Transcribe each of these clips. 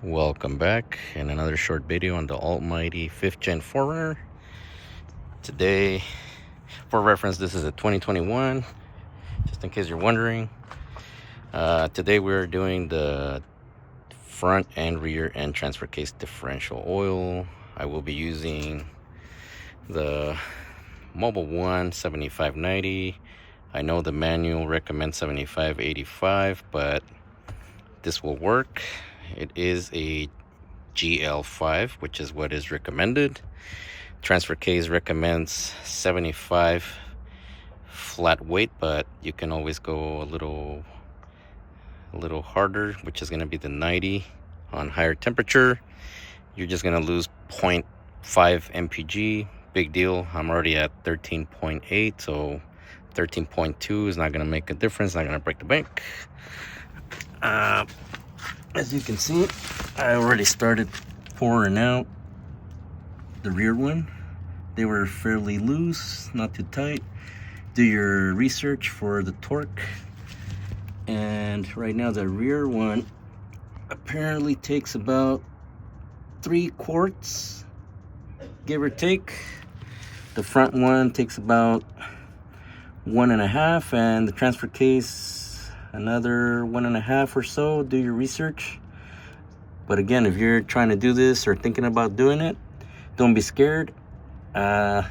Welcome back in another short video on the almighty 5th gen 4Runner. Today, for reference, this is a 2021, just in case you're wondering. Today we're doing the front and rear end transfer case differential oil. I will be using the Mobil 1 7590. I know the manual recommends 7585, but this will work. It is a GL5, which is what is recommended. Transfer case recommends 75 flat weight, but you can always go a little harder, which is going to be the 90 on higher temperature. You're just going to lose 0.5 mpg. Big deal. I'm already at 13.8, so 13.2 is not going to make a difference, not going to break the bank. As you can see, I already started pouring out the rear one. They were fairly loose, not too tight. Do your research for the torque. And right now the rear one apparently takes about 3 quarts, give or take. The front one takes about 1.5, and the transfer case another 1.5 or so. Do your research. But again, if you're trying to do this or thinking about doing it, don't be scared. If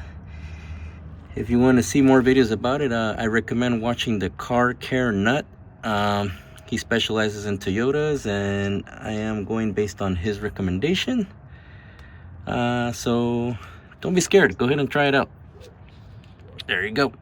you want to see more videos about it, I recommend watching the Car Care Nut. He specializes in Toyotas, and I am going based on his recommendation. So don't be scared. Go ahead and try it out. There you go.